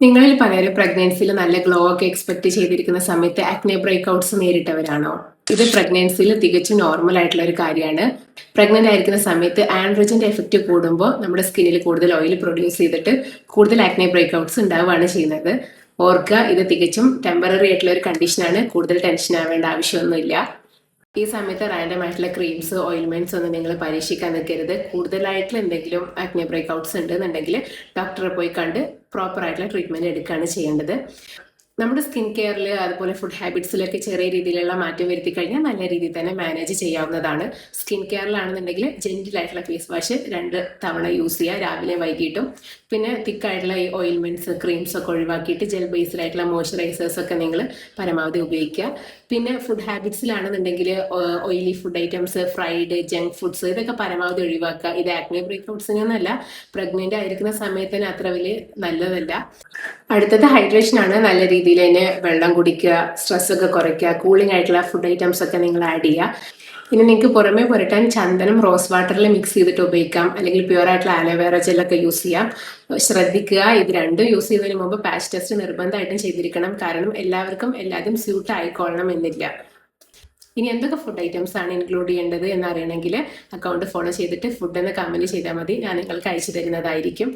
നിങ്ങളിൽ പലരും പ്രഗ്നൻസിയിൽ നല്ല ഗ്ലോ ഒക്കെ എക്സ്പെക്ട് ചെയ്തിരിക്കുന്ന സമയത്ത് ആക്നെ ബ്രേക്ക്ഔട്ട്സ് നേരിട്ടവരാണോ? ഇത് പ്രഗ്നൻസിയിൽ തികച്ചും നോർമൽ ആയിട്ടുള്ള ഒരു കാര്യമാണ്. പ്രഗ്നന്റ് ആയിരിക്കുന്ന സമയത്ത് ആൻഡ്രോജന്റെ എഫക്റ്റ് കൂടുമ്പോൾ നമ്മുടെ സ്കിന്നിൽ കൂടുതൽ ഓയിൽ പ്രൊഡ്യൂസ് ചെയ്തിട്ട് കൂടുതൽ ആക്നെ ബ്രേക്ക്ഔട്ട്സ് ഉണ്ടാവുകയാണ് ചെയ്യുന്നത്. ഓർക്കുക, ഇത് തികച്ചും ടെമ്പററി ആയിട്ടുള്ള ഒരു കണ്ടീഷനാണ്. കൂടുതൽ ടെൻഷൻ ആവേണ്ട ആവശ്യമൊന്നുമില്ല. ഈ സമയത്ത് റാൻഡം ആയിട്ടുള്ള ക്രീംസ് ഓയിൽമെന്റ്സ് ഒന്നും നിങ്ങൾ പരീക്ഷിക്കാൻ നിൽക്കരുത്. കൂടുതലായിട്ടുള്ള എന്തെങ്കിലും ആക്നെ ബ്രേക്ക്ഔട്ട്സ് ഉണ്ടെന്നുണ്ടെങ്കിൽ ഡോക്ടറെ പോയി കണ്ട് പ്രോപ്പർ ആയിട്ടുള്ള ട്രീറ്റ്മെന്റ് എടുക്കുകയാണ് ചെയ്യേണ്ടത്. നമ്മുടെ സ്കിൻ കെയറിൽ അതുപോലെ ഫുഡ് ഹാബിറ്റ്സിലൊക്കെ ചെറിയ രീതിയിലുള്ള മാറ്റം വരുത്തി കഴിഞ്ഞാൽ നല്ല രീതിയിൽ തന്നെ മാനേജ് ചെയ്യാവുന്നതാണ്. സ്കിൻ കെയറിലാണെന്നുണ്ടെങ്കിൽ ജെന്റിൽ ആയിട്ടുള്ള ഫേസ് വാഷ് 2 തവണ യൂസ് ചെയ്യുക, രാവിലെ വൈകിട്ടും. പിന്നെ തിക്കായിട്ടുള്ള ഈ ഓയിൽമെന്റ്സ് ക്രീംസ് ഒക്കെ ഒഴിവാക്കിയിട്ട് ജെൽ ബേസ്ഡ് ആയിട്ടുള്ള മോയ്സ്ചറൈസേഴ്സ് ഒക്കെ നിങ്ങൾ പരമാവധി ഉപയോഗിക്കുക. പിന്നെ ഫുഡ് ഹാബിറ്റ്സിലാണെന്നുണ്ടെങ്കിൽ oily food items, fried, junk foods ഇതൊക്കെ പരമാവധി ഒഴിവാക്കുക. ഇത് ആക്നെ ബ്രേക്ക്ഔട്ട്സിനൊന്നല്ല, പ്രഗ്നന്റ് ആയിരിക്കുന്ന സമയത്ത് തന്നെ അത്ര വലിയ നല്ലതല്ല. അടുത്തത് ഹൈഡ്രേഷൻ ആണ്. നല്ല രീതിയിൽ തന്നെ വെള്ളം കുടിക്കുക, സ്ട്രെസ് ഒക്കെ കുറയ്ക്കുക, കൂളിംഗ് ആയിട്ടുള്ള ഫുഡ് ഐറ്റംസ് ഒക്കെ നിങ്ങൾ ആഡ് ചെയ്യുക. ഇനി നിങ്ങൾക്ക് പുറമെ പുരട്ടാൻ ചന്ദനം റോസ് വാട്ടറിൽ മിക്സ് ചെയ്തിട്ട് ഉപയോഗിക്കാം, അല്ലെങ്കിൽ പ്യുവർ ആയിട്ടുള്ള ആലോവേറ ജെല്ലൊക്കെ യൂസ് ചെയ്യാം. ശ്രദ്ധിക്കുക, ഇത് രണ്ടും യൂസ് ചെയ്യുന്നതിന് മുമ്പ് പാച്ച് ടെസ്റ്റ് നിർബന്ധമായിട്ടും ചെയ്തിരിക്കണം. കാരണം എല്ലാവർക്കും എല്ലാതും സ്യൂട്ട് ആയിക്കൊള്ളണം എന്നില്ല. ഇനി എന്തൊക്കെ ഫുഡ് ഐറ്റംസ് ആണ് ഇൻക്ലൂഡ് ചെയ്യേണ്ടത് എന്നറിയണമെങ്കിൽ അക്കൗണ്ട് ഫോളോ ചെയ്തിട്ട് ഫുഡ് എന്ന് കമന്റ് ചെയ്താൽ മതി. ഞാൻ നിങ്ങൾക്ക് അയച്ചു തരുന്നതായിരിക്കും.